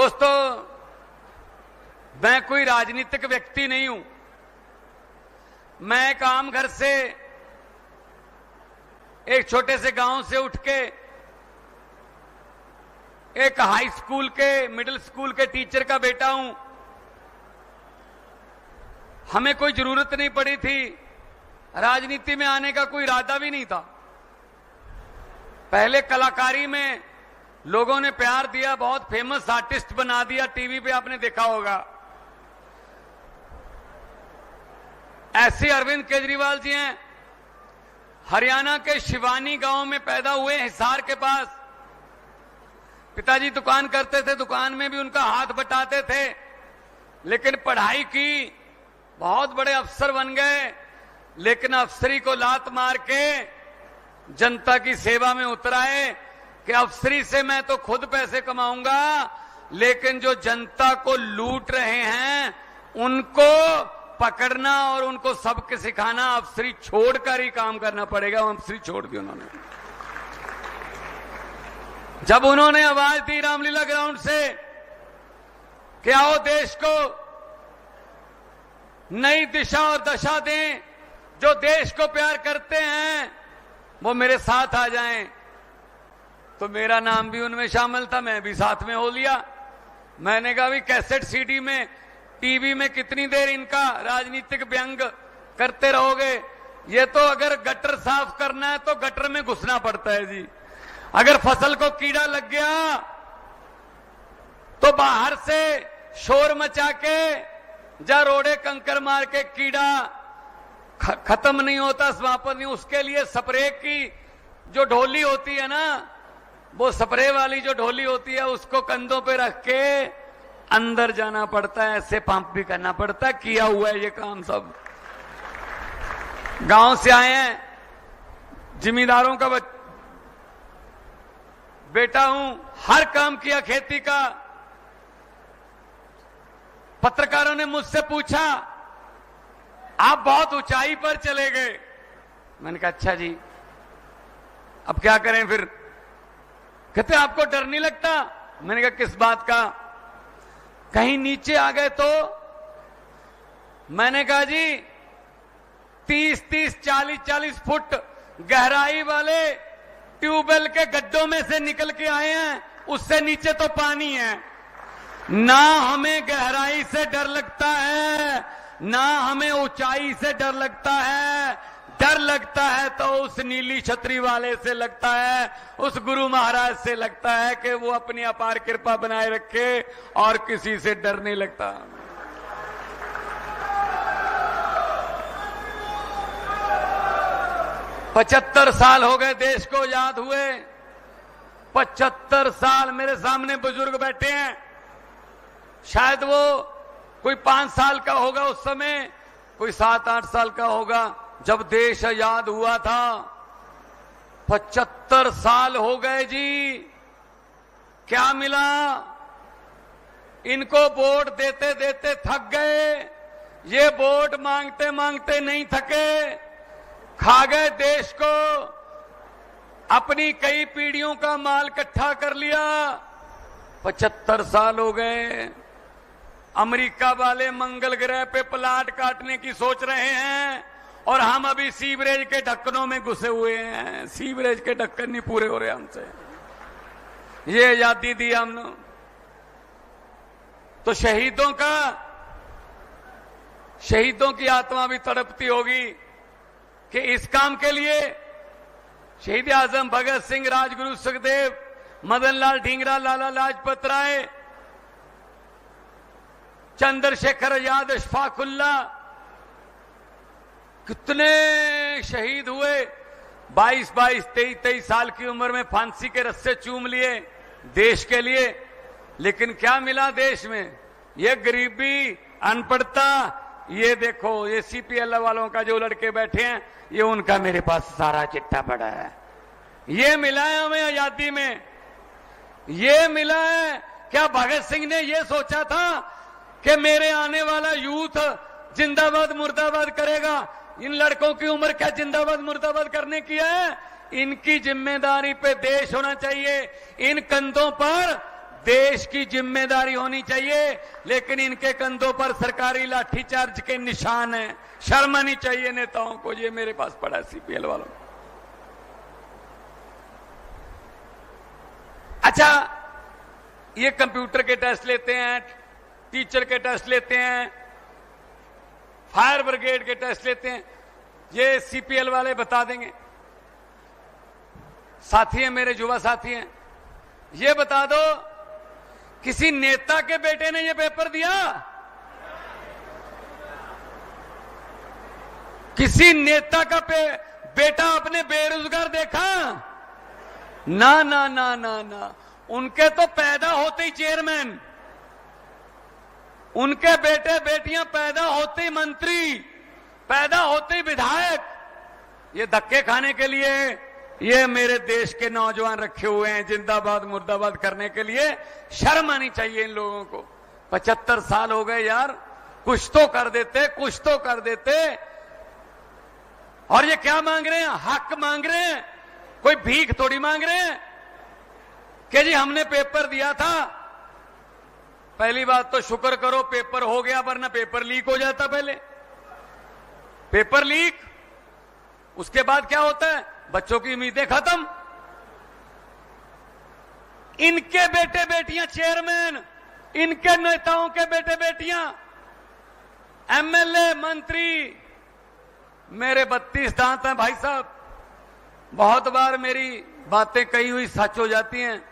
दोस्तों, मैं कोई राजनीतिक व्यक्ति नहीं हूं। मैं एक आम घर से, एक छोटे से गांव से उठ के एक हाई स्कूल के, मिडिल स्कूल के टीचर का बेटा हूं। हमें कोई जरूरत नहीं पड़ी थी, राजनीति में आने का कोई इरादा भी नहीं था। पहले कलाकारी में लोगों ने प्यार दिया, बहुत फेमस आर्टिस्ट बना दिया, टीवी पे आपने देखा होगा। ऐसे अरविंद केजरीवाल जी हैं, हरियाणा के शिवानी गांव में पैदा हुए, हिसार के पास। पिताजी दुकान करते थे, दुकान में भी उनका हाथ बटाते थे, लेकिन पढ़ाई की, बहुत बड़े अफसर बन गए। लेकिन अफसरी को लात मार के जनता की सेवा में उतराए कि अफसरी से मैं तो खुद पैसे कमाऊंगा, लेकिन जो जनता को लूट रहे हैं उनको पकड़ना और उनको सबक सिखाना, अफसरी छोड़कर ही काम करना पड़ेगा। वो अफसरी छोड़ दी उन्होंने। जब उन्होंने आवाज दी रामलीला ग्राउंड से कि आओ देश को नई दिशा और दशा दें, जो देश को प्यार करते हैं वो मेरे साथ आ जाएं, तो मेरा नाम भी उनमें शामिल था, मैं भी साथ में हो लिया। मैंने कहा भी कैसेट सीडी में, टीवी में कितनी देर इनका राजनीतिक व्यंग करते रहोगे। ये तो अगर गटर साफ करना है तो गटर में घुसना पड़ता है जी। अगर फसल को कीड़ा लग गया तो बाहर से शोर मचा के, जा रोड़े कंकर मार के, कीड़ा खत्म नहीं होता, समाप्त नहीं। उसके लिए स्प्रे की जो ढोली होती है ना, वो स्प्रे वाली जो ढोली होती है, उसको कंधों पे रख के अंदर जाना पड़ता है, ऐसे पंप भी करना पड़ता है। किया हुआ है ये काम सब। गांव से आए हैं, जिम्मेदारों का बेटा हूं, हर काम किया खेती का। पत्रकारों ने मुझसे पूछा आप बहुत ऊंचाई पर चले गए। मैंने कहा अच्छा जी, अब क्या करें फिर। कहते आपको डर नहीं लगता? मैंने कहा किस बात का? कहीं नीचे आ गए तो? मैंने कहा जी 30-30, 40-40 फुट गहराई वाले ट्यूबवेल के गड्ढों में से निकल के आए हैं, उससे नीचे तो पानी है। ना हमें गहराई से डर लगता है, ना हमें ऊंचाई से डर लगता है। डर लगता है तो उस नीली छतरी वाले से लगता है, उस गुरु महाराज से लगता है कि वो अपनी अपार कृपा बनाए रखे, और किसी से डर नहीं लगता। पचहत्तर साल हो गए देश को आजाद हुए। 75 साल। मेरे सामने बुजुर्ग बैठे हैं, शायद वो कोई 5 साल का होगा उस समय, कोई 7-8 साल का होगा जब देश आजाद हुआ था। 75 साल हो गए जी। क्या मिला? इनको वोट देते देते थक गए, ये वोट मांगते मांगते नहीं थके, खा गए देश को, अपनी कई पीढ़ियों का माल इकट्ठा कर लिया। 75 साल हो गए। अमेरिका वाले मंगल ग्रह पे प्लाट काटने की सोच रहे हैं, और हम अभी सीवरेज के ढक्कनों में घुसे हुए हैं। सीवरेज के ढक्कन नहीं पूरे हो रहे हमसे। ये आजादी दी हमने तो शहीदों की आत्मा भी तड़पती होगी कि इस काम के लिए शहीद आजम भगत सिंह, राजगुरु सुखदेव, मदन लाल ढींगरा, लाला लाजपत राय, चंद्रशेखर आजाद, अशफाकुल्ला, कितने शहीद हुए। 22, 23 साल की उम्र में फांसी के रस्से चूम लिए देश के लिए। लेकिन क्या मिला देश में? ये गरीबी, अनपढ़ता। ये देखो, ये सीपीएल वालों का जो लड़के बैठे हैं, ये उनका मेरे पास सारा चिट्ठा पड़ा है। ये मिला है हमें आजादी में, ये मिला है। क्या भगत सिंह ने ये सोचा था कि मेरे आने वाला यूथ जिंदाबाद मुर्दाबाद करेगा? इन लड़कों की उम्र क्या जिंदाबाद मुर्दाबाद करने की है? इनकी जिम्मेदारी पे देश होना चाहिए। इन कंधों पर देश की जिम्मेदारी होनी चाहिए, लेकिन इनके कंधों पर सरकारी लाठीचार्ज के निशान हैं। शर्म आनी चाहिए नेताओं को। ये मेरे पास पड़ा है सीपीएल वालों। अच्छा, ये कंप्यूटर के टेस्ट लेते हैं, टीचर के टेस्ट लेते हैं, फायर ब्रिगेड के टेस्ट लेते हैं, ये सीपीएल वाले बता देंगे। साथी हैं, मेरे युवा साथी हैं, ये बता दो किसी नेता के बेटे ने ये पेपर दिया? किसी नेता का बेटा अपने बेरोजगार देखा? ना ना ना ना ना। उनके तो पैदा होते ही चेयरमैन, उनके बेटे बेटियां पैदा होते ही मंत्री, पैदा होते ही विधायक। ये धक्के खाने के लिए ये मेरे देश के नौजवान रखे हुए हैं, जिंदाबाद मुर्दाबाद करने के लिए। शर्म आनी चाहिए इन लोगों को। 75 साल हो गए यार, कुछ तो कर देते, कुछ तो कर देते। और ये क्या मांग रहे हैं? हक मांग रहे हैं, कोई भीख थोड़ी मांग रहे हैं कि जी हमने पेपर दिया था। पहली बात तो शुक्र करो पेपर हो गया, वरना पेपर लीक हो जाता। पहले पेपर लीक, उसके बाद क्या होता है? बच्चों की उम्मीदें खत्म। इनके बेटे बेटियां चेयरमैन, इनके नेताओं के बेटे बेटियां एमएलए, मंत्री। मेरे 32 दांत हैं भाई साहब। बहुत बार मेरी बातें कही हुई सच हो जाती हैं।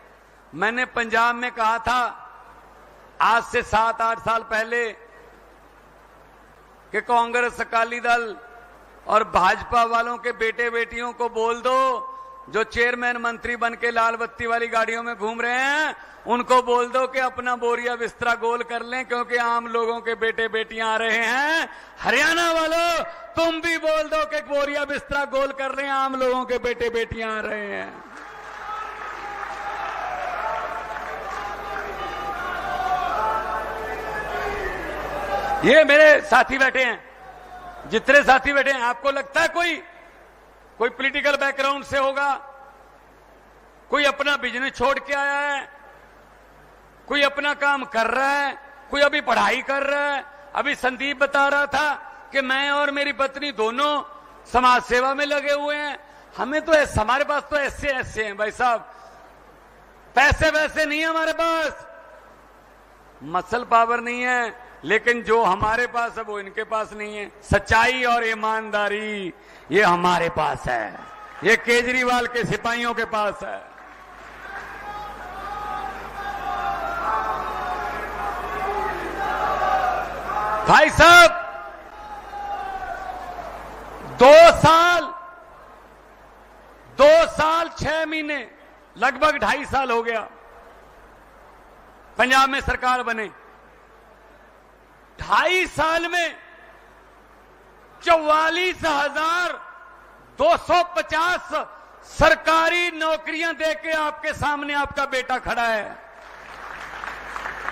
मैंने पंजाब में कहा था आज से 7-8 साल पहले कि कांग्रेस, अकाली दल और भाजपा वालों के बेटे बेटियों को बोल दो, जो चेयरमैन मंत्री बन के लाल बत्ती वाली गाड़ियों में घूम रहे हैं, उनको बोल दो कि अपना बोरिया बिस्तरा गोल कर लें, क्योंकि आम लोगों के बेटे बेटियां आ रहे हैं। हरियाणा वालों, तुम भी बोल दो कि बोरिया बिस्तरा गोल कर लें, आम लोगों के बेटे बेटियां आ रहे हैं। ये मेरे साथी बैठे हैं, जितने साथी बैठे हैं, आपको लगता है कोई पॉलिटिकल बैकग्राउंड से होगा, कोई अपना बिजनेस छोड़ के आया है, कोई अपना काम कर रहा है, कोई अभी पढ़ाई कर रहा है। अभी संदीप बता रहा था कि मैं और मेरी पत्नी दोनों समाज सेवा में लगे हुए हैं। हमें तो हमारे पास तो ऐसे हैं भाई साहब, पैसे वैसे नहीं है हमारे पास, मसल पावर नहीं है, लेकिन जो हमारे पास है वो इनके पास नहीं है। सच्चाई और ईमानदारी ये हमारे पास है, ये केजरीवाल के सिपाहियों के पास है। भाई साहब, 2 साल 6 महीने, लगभग 2.5 साल हो गया पंजाब में सरकार बने। 2.5 साल में 44,250 सरकारी नौकरियां देके आपके सामने आपका बेटा खड़ा है।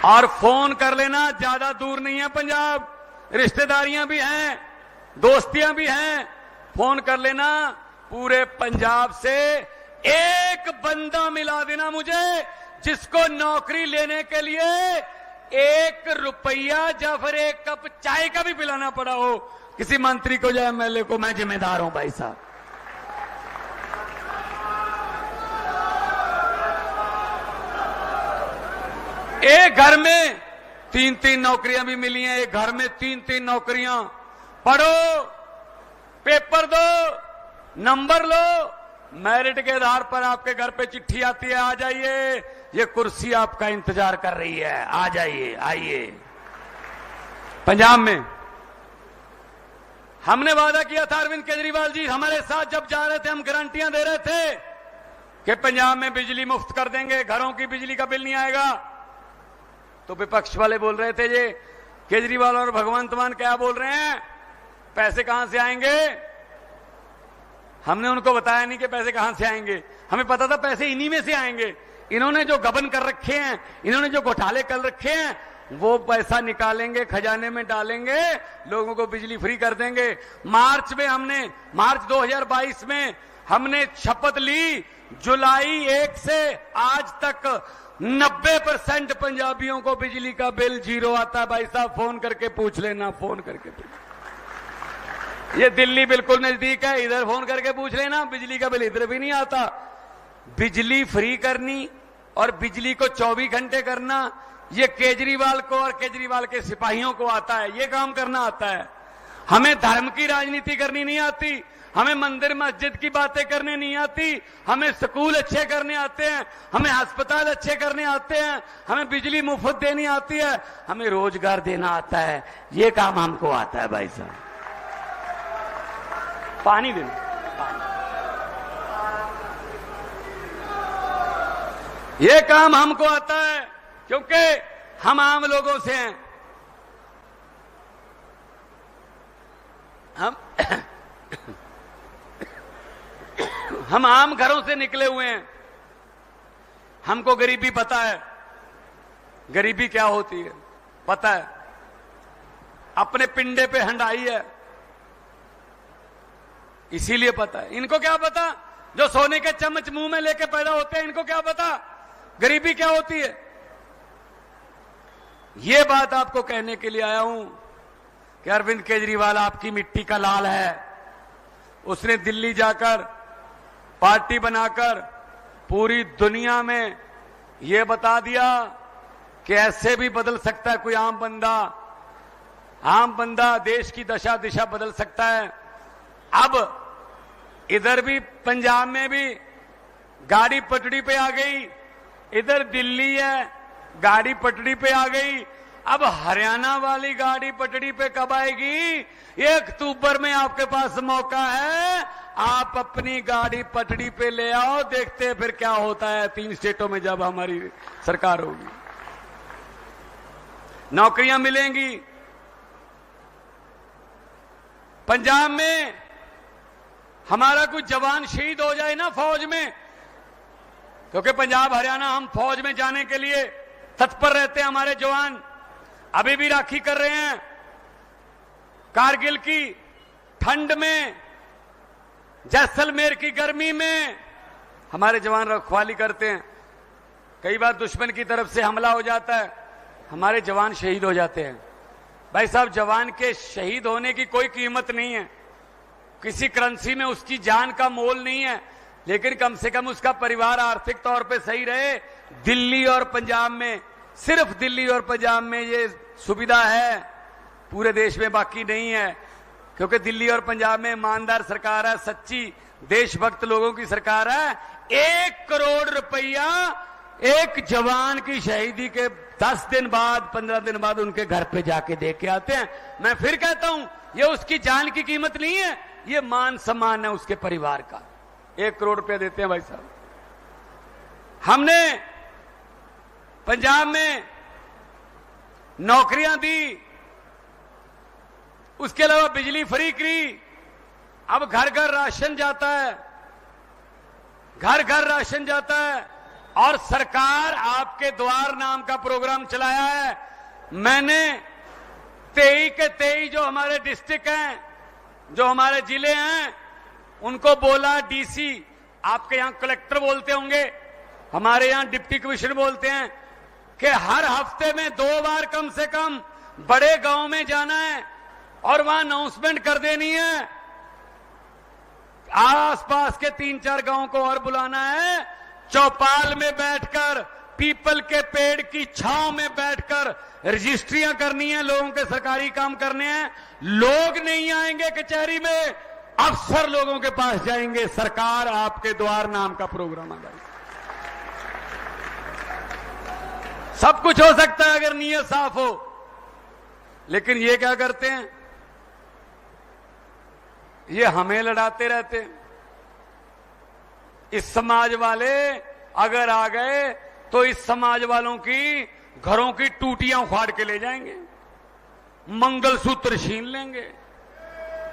और फोन कर लेना, ज्यादा दूर नहीं है पंजाब, रिश्तेदारियां भी हैं, दोस्तियां भी हैं। फोन कर लेना, पूरे पंजाब से एक बंदा मिला देना मुझे जिसको नौकरी लेने के लिए 1 रुपया या फिर 1 कप चाय का भी पिलाना पड़ा हो किसी मंत्री को या एमएलए को। मैं जिम्मेदार हूं भाई साहब। एक घर में 3-3 नौकरियां भी मिली हैं, एक घर में 3-3 नौकरियां। पढ़ो, पेपर दो, नंबर लो, मेरिट के आधार पर आपके घर पे चिट्ठी आती है, आ जाइए, ये कुर्सी आपका इंतजार कर रही है, आ जाइए, आइए। पंजाब में हमने वादा किया था, अरविंद केजरीवाल जी हमारे साथ जब जा रहे थे, हम गारंटियां दे रहे थे कि पंजाब में बिजली मुफ्त कर देंगे, घरों की बिजली का बिल नहीं आएगा। तो विपक्ष वाले बोल रहे थे ये केजरीवाल और भगवंत मान क्या बोल रहे हैं, पैसे कहां से आएंगे। हमने उनको बताया नहीं कि पैसे कहां से आएंगे, हमें पता था पैसे इन्हीं में से आएंगे। इन्होंने जो गबन कर रखे हैं, इन्होंने जो घोटाले कर रखे हैं, वो पैसा निकालेंगे, खजाने में डालेंगे, लोगों को बिजली फ्री कर देंगे। मार्च 2022 में हमने शपथ ली, जुलाई 1 से आज तक 90% पंजाबियों को बिजली का बिल जीरो आता है। भाई साहब फोन करके पूछ लेना, फोन करके पूछ। ये दिल्ली बिल्कुल नजदीक है, इधर फोन करके पूछ लेना, बिजली का बिल इधर भी नहीं आता। बिजली फ्री करनी और बिजली को 24 घंटे करना, ये केजरीवाल को और केजरीवाल के सिपाहियों को आता है, ये काम करना आता है। हमें धर्म की राजनीति करनी नहीं आती, हमें मंदिर मस्जिद की बातें करने नहीं आती, हमें स्कूल अच्छे करने आते हैं, हमें अस्पताल अच्छे करने आते हैं, हमें बिजली मुफ्त देनी आती है, हमें रोजगार देना आता है। ये काम हमको आता है भाई साहब। पानी देना, ये काम हमको आता है क्योंकि हम आम लोगों से हैं। हम आम घरों से निकले हुए हैं, हमको गरीबी पता है, गरीबी क्या होती है पता है, अपने पिंडे पे हंडाई है, इसीलिए पता है। इनको क्या पता, जो सोने के चम्मच मुंह में लेके पैदा होते हैं, इनको क्या पता गरीबी क्या होती है। ये बात आपको कहने के लिए आया हूं कि अरविंद केजरीवाल आपकी मिट्टी का लाल है। उसने दिल्ली जाकर पार्टी बनाकर पूरी दुनिया में यह बता दिया कि ऐसे भी बदल सकता है कोई आम बंदा। आम बंदा देश की दशा दिशा बदल सकता है। अब इधर भी पंजाब में भी गाड़ी पटड़ी पे आ गई, इधर दिल्ली है गाड़ी पटड़ी पे आ गई। अब हरियाणा वाली गाड़ी पटड़ी पे कब आएगी? 1 अक्टूबर में आपके पास मौका है, आप अपनी गाड़ी पटड़ी पे ले आओ, देखते हैं फिर क्या होता है 3 स्टेटों में जब हमारी सरकार होगी। नौकरियां मिलेंगी। पंजाब में हमारा कुछ जवान शहीद हो जाए ना फौज में, क्योंकि पंजाब हरियाणा हम फौज में जाने के लिए तत्पर रहते हैं। हमारे जवान अभी भी राखी कर रहे हैं। कारगिल की ठंड में, जैसलमेर की गर्मी में हमारे जवान रखवाली करते हैं। कई बार दुश्मन की तरफ से हमला हो जाता है, हमारे जवान शहीद हो जाते हैं। भाई साहब, जवान के शहीद होने की कोई कीमत नहीं है, किसी करेंसी में उसकी जान का मोल नहीं है, लेकिन कम से कम उसका परिवार आर्थिक तौर पे सही रहे। दिल्ली और पंजाब में, सिर्फ दिल्ली और पंजाब में ये सुविधा है, पूरे देश में बाकी नहीं है, क्योंकि दिल्ली और पंजाब में ईमानदार सरकार है, सच्ची देशभक्त लोगों की सरकार है। 1 करोड़ रुपया एक जवान की शहीदी के 10 दिन बाद, 15 दिन बाद उनके घर पे जाके दे के आते हैं। मैं फिर कहता हूं, ये उसकी जान की कीमत नहीं है, ये मान सम्मान है उसके परिवार का। 1 करोड़ रुपया देते हैं भाई साहब। हमने पंजाब में नौकरियां दी, उसके अलावा बिजली फ्री करी। अब घर घर राशन जाता है, घर घर राशन जाता है। और सरकार आपके द्वार नाम का प्रोग्राम चलाया है। मैंने 23 के 23 जो हमारे डिस्ट्रिक्ट हैं, जो हमारे जिले हैं, उनको बोला, डीसी, आपके यहां कलेक्टर बोलते होंगे, हमारे यहां डिप्टी कमिश्नर बोलते हैं, कि हर हफ्ते में 2 बार कम से कम बड़े गांव में जाना है और वहां अनाउंसमेंट कर देनी है। आसपास के 3-4 गांवों को और बुलाना है, चौपाल में बैठकर, पीपल के पेड़ की छांव में बैठकर रजिस्ट्रियां करनी है, लोगों के सरकारी काम करने हैं। लोग नहीं आएंगे कचहरी में, अफसर लोगों के पास जाएंगे। सरकार आपके द्वार नाम का प्रोग्राम आ जाएगा। सब कुछ हो सकता है अगर नीयत साफ हो, लेकिन ये क्या करते हैं, ये हमें लड़ाते रहते हैं। इस समाज वाले अगर आ गए तो इस समाज वालों की घरों की टूटियां उखाड़ के ले जाएंगे, मंगलसूत्र छीन लेंगे,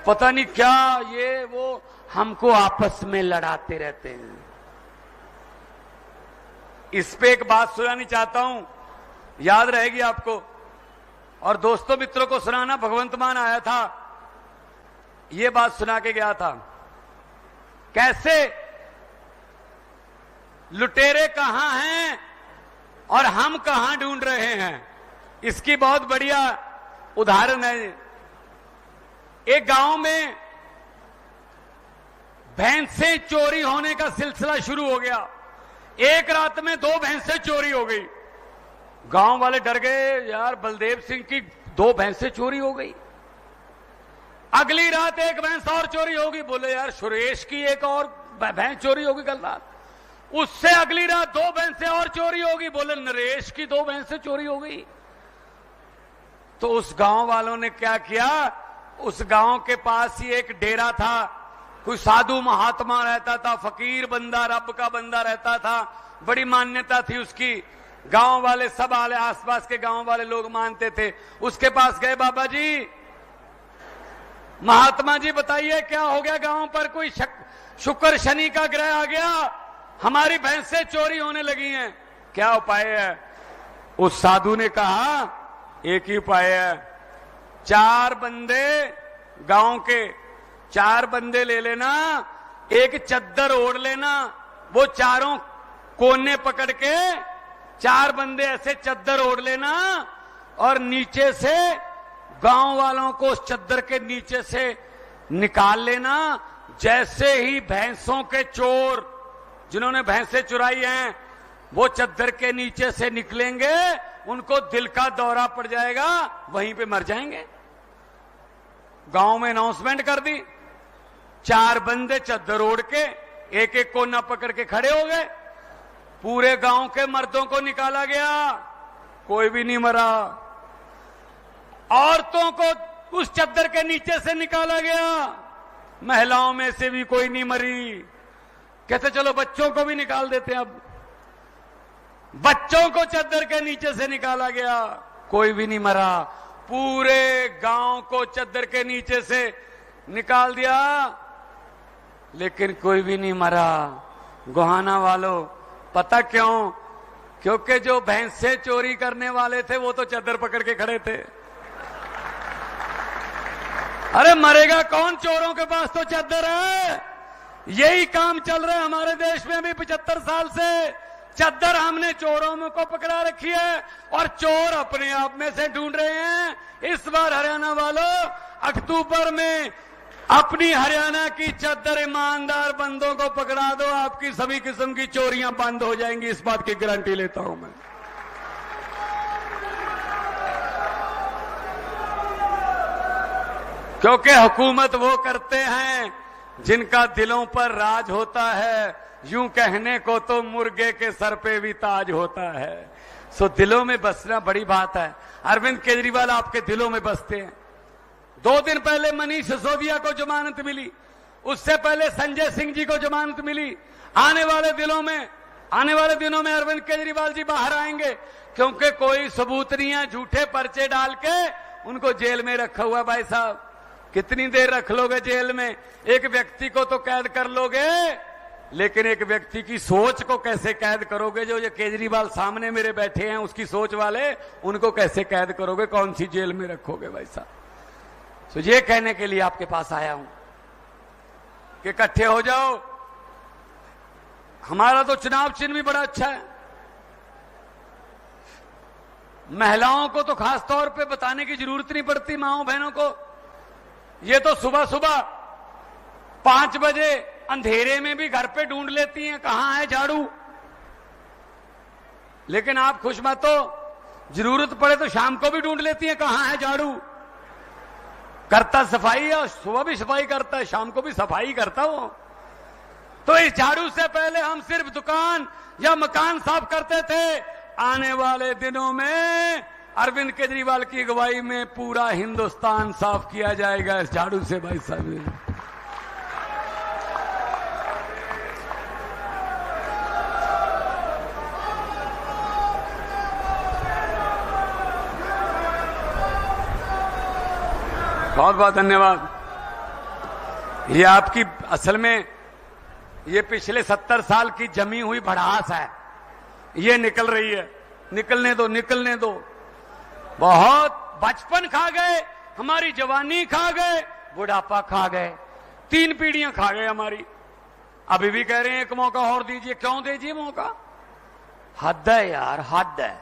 पता नहीं क्या, ये वो हमको आपस में लड़ाते रहते हैं। इस पे एक बात सुनानी चाहता हूं, याद रहेगी आपको, और दोस्तों मित्रों को सुनाना। भगवंत मान आया था, ये बात सुना के गया था, कैसे लुटेरे कहां हैं और हम कहां ढूंढ रहे हैं, इसकी बहुत बढ़िया उदाहरण है। एक गांव में भैंसें चोरी होने का सिलसिला शुरू हो गया। एक रात में 2 भैंसें चोरी हो गई। गांव वाले डर गए, यार बलदेव सिंह की 2 भैंसें चोरी हो गई। अगली रात एक भैंस और चोरी होगी। बोले यार सुरेश की एक और भैंस चोरी होगी कल रात। उससे अगली रात 2 भैंसें और चोरी होगी। बोले नरेश की 2 भैंसें चोरी हो गई। तो उस गांव वालों ने क्या किया, उस गांव के पास ही एक डेरा था, कोई साधु महात्मा रहता था, फकीर बंदा, रब का बंदा रहता था, बड़ी मान्यता थी उसकी। गांव वाले सब वाले, आसपास के गांव वाले लोग मानते थे। उसके पास गए, बाबा जी, महात्मा जी बताइए क्या हो गया, गांव पर कोई शुक्र शनि का ग्रह आ गया, हमारी भैंसें चोरी होने लगी हैं, क्या उपाय है। उस साधु ने कहा एक ही उपाय है, 4 बंदे, गांव के 4 बंदे ले लेना, एक चद्दर ओढ़ लेना, वो चारों कोने पकड़ के 4 बंदे ऐसे चद्दर ओढ़ लेना और नीचे से गांव वालों को उस चद्दर के नीचे से निकाल लेना। जैसे ही भैंसों के चोर, जिन्होंने भैंसें चुराई हैं, वो चद्दर के नीचे से निकलेंगे, उनको दिल का दौरा पड़ जाएगा, वहीं पे मर जाएंगे। गांव में अनाउंसमेंट कर दी। 4 बंदे चद्दर ओढ़ के एक एक कोना पकड़ के खड़े हो गए। पूरे गांव के मर्दों को निकाला गया, कोई भी नहीं मरा। औरतों को उस चद्दर के नीचे से निकाला गया, महिलाओं में से भी कोई नहीं मरी। कहते चलो बच्चों को भी निकाल देते हैं। अब बच्चों को चद्दर के नीचे से निकाला गया, कोई भी नहीं मरा। पूरे गांव को चद्दर के नीचे से निकाल दिया, लेकिन कोई भी नहीं मरा। गोहाना वालों, पता क्यों? क्योंकि जो भैंसें चोरी करने वाले थे वो तो चद्दर पकड़ के खड़े थे। अरे मरेगा कौन, चोरों के पास तो चद्दर है। यही काम चल रहा है हमारे देश में अभी 75 साल से। चद्दर हमने चोरों में को पकड़ा रखी है और चोर अपने आप में से ढूंढ रहे हैं। इस बार हरियाणा वालों, अक्टूबर में अपनी हरियाणा की चद्दर ईमानदार बंदों को पकड़ा दो, आपकी सभी किस्म की चोरियां बंद हो जाएंगी, इस बात की गारंटी लेता हूं मैं। क्योंकि हुकूमत वो करते हैं जिनका दिलों पर राज होता है। यूं कहने को तो मुर्गे के सर पे भी ताज होता है। सो दिलों में बसना बड़ी बात है। अरविंद केजरीवाल आपके दिलों में बसते हैं। 2 दिन पहले मनीष सिसोदिया को जमानत मिली, उससे पहले संजय सिंह जी को जमानत मिली। आने वाले दिनों में अरविंद केजरीवाल जी बाहर आएंगे, क्योंकि कोई सबूत नहीं है। झूठे पर्चे डाल के उनको जेल में रखा हुआ। भाई साहब, कितनी देर रख लोगे जेल में? एक व्यक्ति को तो कैद कर लोगे, लेकिन एक व्यक्ति की सोच को कैसे कैद करोगे? जो ये केजरीवाल सामने मेरे बैठे हैं, उसकी सोच वाले, उनको कैसे कैद करोगे? कौन सी जेल में रखोगे भाई साहब? तो ये कहने के लिए आपके पास आया हूं कि इकट्ठे हो जाओ। हमारा तो चुनाव चिन्ह भी बड़ा अच्छा है। महिलाओं को तो खास तौर पे बताने की जरूरत नहीं पड़ती, माओ बहनों को। ये तो सुबह सुबह 5 बजे अंधेरे में भी घर पे ढूंढ लेती हैं कहां है झाड़ू। लेकिन आप खुश मत हो, जरूरत पड़े तो शाम को भी ढूंढ लेती हैं कहां है झाड़ू। करता सफाई है, सुबह भी सफाई करता है, शाम को भी सफाई करता हो। तो इस झाड़ू से पहले हम सिर्फ दुकान या मकान साफ करते थे। आने वाले दिनों में अरविंद केजरीवाल की अगुवाई में पूरा हिंदुस्तान साफ किया जाएगा इस झाड़ू से भाई साहब। बहुत बहुत धन्यवाद। ये आपकी असल में ये पिछले 70 साल की जमी हुई भड़ास है, ये निकल रही है। निकलने दो, निकलने दो। बहुत बचपन खा गए, हमारी जवानी खा गए, बुढ़ापा खा गए, 3 पीढ़ियां खा गए हमारी। अभी भी कह रहे हैं एक मौका और दीजिए। क्यों दीजिए मौका? हद है यार, हद है।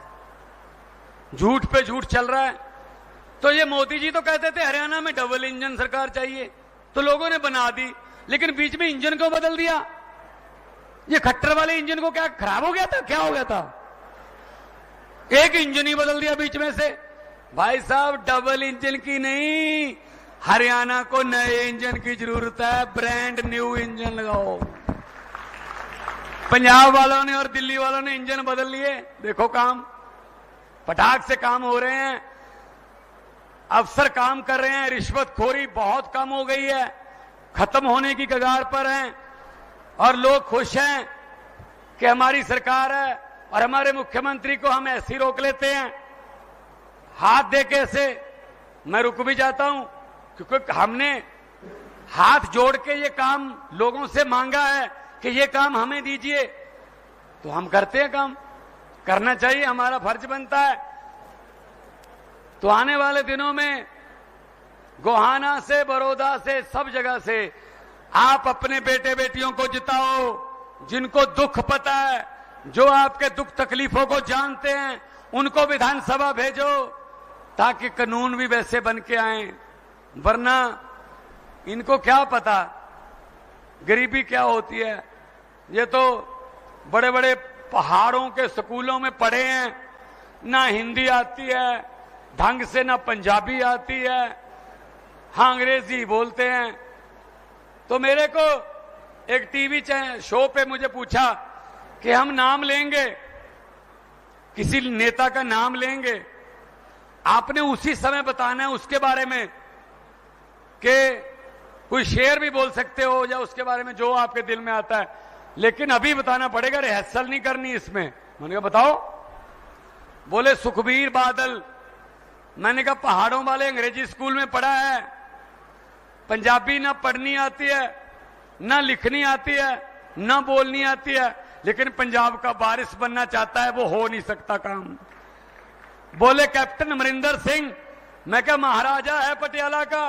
झूठ पे झूठ चल रहा है। तो ये मोदी जी तो कहते थे हरियाणा में डबल इंजन सरकार चाहिए, तो लोगों ने बना दी, लेकिन बीच में इंजन को बदल दिया। ये खट्टर वाले इंजन को क्या खराब हो गया था, क्या हो गया था? एक इंजन ही बदल दिया बीच में से। भाई साहब, डबल इंजन की नहीं, हरियाणा को नए इंजन की जरूरत है। ब्रांड न्यू इंजन लगाओ। पंजाब वालों ने और दिल्ली वालों ने इंजन बदल लिए, देखो काम फटाक से काम हो रहे हैं। अफसर काम कर रहे हैं, रिश्वतखोरी बहुत कम हो गई है, खत्म होने की कगार पर है, और लोग खुश हैं कि हमारी सरकार है और हमारे मुख्यमंत्री को हम ऐसे ही रोक लेते हैं हाथ दे के। ऐसे मैं रुक भी जाता हूं, क्योंकि हमने हाथ जोड़ के ये काम लोगों से मांगा है कि ये काम हमें दीजिए, तो हम करते हैं। काम करना चाहिए, हमारा फर्ज बनता है। तो आने वाले दिनों में गोहाना से, बड़ौदा से, सब जगह से आप अपने बेटे बेटियों को जिताओ, जिनको दुख पता है, जो आपके दुख तकलीफों को जानते हैं, उनको विधानसभा भेजो, ताकि कानून भी वैसे बन के आए। वरना इनको क्या पता गरीबी क्या होती है। ये तो बड़े बड़े पहाड़ों के स्कूलों में पढ़े हैं, ना हिंदी आती है ढंग से, ना पंजाबी आती है, हाँ अंग्रेजी बोलते हैं। तो मेरे को एक टीवी शो पे मुझे पूछा कि हम नाम लेंगे, किसी नेता का नाम लेंगे, आपने उसी समय बताना है उसके बारे में, कि कोई शेर भी बोल सकते हो या उसके बारे में जो आपके दिल में आता है, लेकिन अभी बताना पड़ेगा, रिहर्सल नहीं करनी इसमें। मैंने कहा बताओ। बोले सुखबीर बादल। मैंने कहा पहाड़ों वाले अंग्रेजी स्कूल में पढ़ा है, पंजाबी ना पढ़नी आती है, ना लिखनी आती है, ना बोलनी आती है, लेकिन पंजाब का वारिस बनना चाहता है, वो हो नहीं सकता काम। बोले कैप्टन अमरिंदर सिंह। मैं क्या महाराजा है पटियाला का,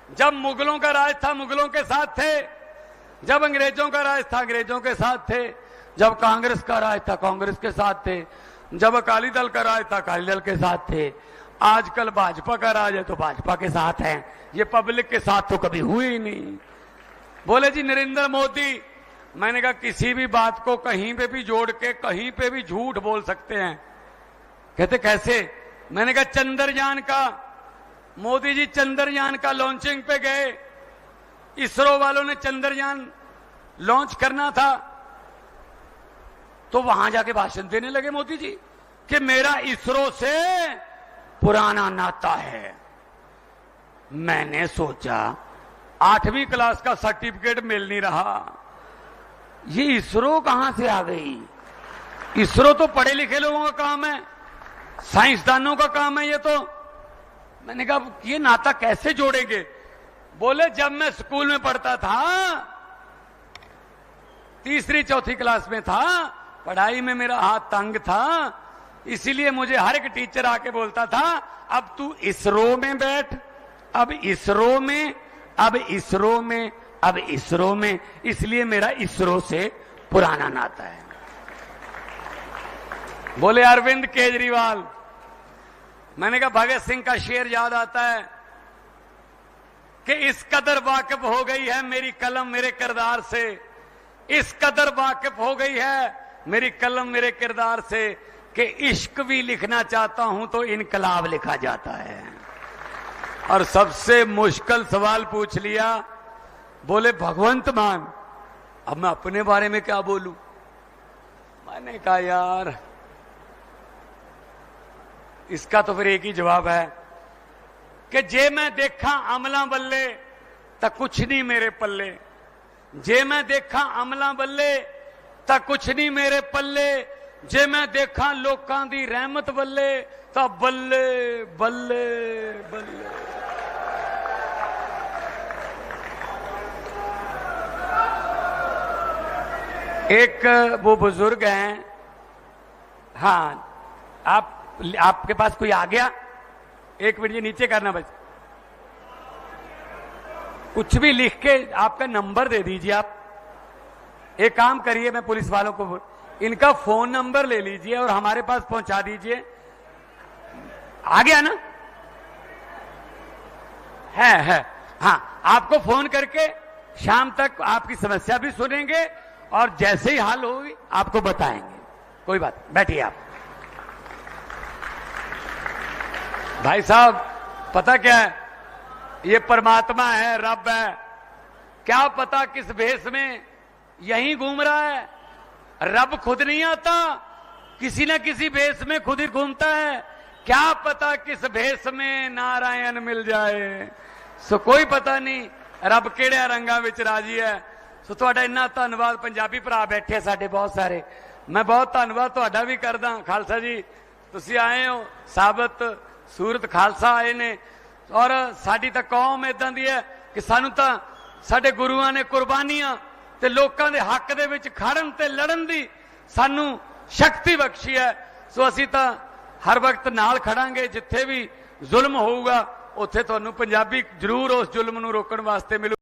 जब मुगलों का राज था मुगलों के साथ थे, जब अंग्रेजों का राज था अंग्रेजों के साथ थे, जब कांग्रेस का राज था कांग्रेस के साथ थे, जब अकाली दल का राज था अकाली दल के साथ थे, आजकल भाजपा का राज है तो भाजपा के साथ है, ये पब्लिक के साथ तो कभी हुई ही नहीं। बोले जी नरेंद्र मोदी। मैंने कहा किसी भी बात को कहीं पे भी जोड़ के कहीं पे भी झूठ बोल सकते हैं। कहते कैसे? मैंने कहा चंद्रयान का, मोदी जी चंद्रयान का लॉन्चिंग पे गए, इसरो वालों ने चंद्रयान लॉन्च करना था, तो वहां जाके भाषण देने लगे मोदी जी कि मेरा इसरो से पुराना नाता है। मैंने सोचा 8वीं क्लास का सर्टिफिकेट मिल नहीं रहा, ये इसरो कहां से आ गई? इसरो तो पढ़े लिखे लोगों का काम है, साइंसदानों का काम है ये तो। मैंने कहा ये नाता कैसे जोड़ेंगे? बोले जब मैं स्कूल में पढ़ता था, 3री 4थी क्लास में था, पढ़ाई में मेरा हाथ तंग था, इसीलिए मुझे हर एक टीचर आके बोलता था अब तू इसरो में बैठ, अब इसरो में, अब इसरो में, अब इसरो में, इसलिए मेरा इसरो से पुराना नाता है। बोले अरविंद केजरीवाल। मैंने कहा भगत सिंह का शेर याद आता है कि इस कदर वाकिफ हो गई है मेरी कलम मेरे किरदार से, इस कदर वाकिफ हो गई है मेरी कलम मेरे किरदार से कि इश्क भी लिखना चाहता हूं तो इनकलाब लिखा जाता है। और सबसे मुश्किल सवाल पूछ लिया, बोले भगवंत मान। अब मैं अपने बारे में क्या बोलूं? मैंने कहा यार इसका तो फिर एक ही जवाब है कि जे मैं देखा अमला बल्ले तो कुछ नहीं मेरे पल्ले, जे मैं देखा अमला बल्ले तो कुछ नहीं मेरे पल्ले, जे मैं देखा लोकां दी रहमत बल्ले तो बल्ले बल्ले बल्ले। एक वो बुजुर्ग हैं, हाँ आपके पास कोई आ गया? 1 मिनट ये नीचे करना बस, कुछ भी लिख के आपका नंबर दे दीजिए। आप एक काम करिए, मैं पुलिस वालों को इनका फोन नंबर ले लीजिए और हमारे पास पहुंचा दीजिए। आ गया ना? है। हाँ, आपको फोन करके शाम तक आपकी समस्या भी सुनेंगे और जैसे ही हल होगी आपको बताएंगे। कोई बात, बैठिए आप। भाई साहब, पता क्या है, ये परमात्मा है, रब है, क्या पता किस भेष में यहीं घूम रहा है। रब खुद नहीं आता, किसी न किसी भेष में खुद ही घूमता है। क्या पता किस भेष में नारायण मिल जाए। सो कोई पता नहीं रब किहड़े रंगां विच राजी है। सो तुहाडा इन्ना धन्नवाद। पंजाबी भरा बैठे साडे बहुत सारे, मैं बहुत धन्नवाद तुहाडा भी करदा। खालसा जी तुसीं आए हो, साबत सूरत खालसा आए ने, और साडी तां कौम इदां दी है कि सानू तां साडे गुरुआं ने कुर्बानियां ते लोकां दे हक दे विच खड़न ते लड़न दी सानू शक्ति बख्शी है। सो असीं तां हर वक्त नाल खड़ांगे, जिथे भी जुल्म होऊगा उत्थे तुहानू पंजाबी जरूर उस जुल्म नू रोकण वास्ते मिलू।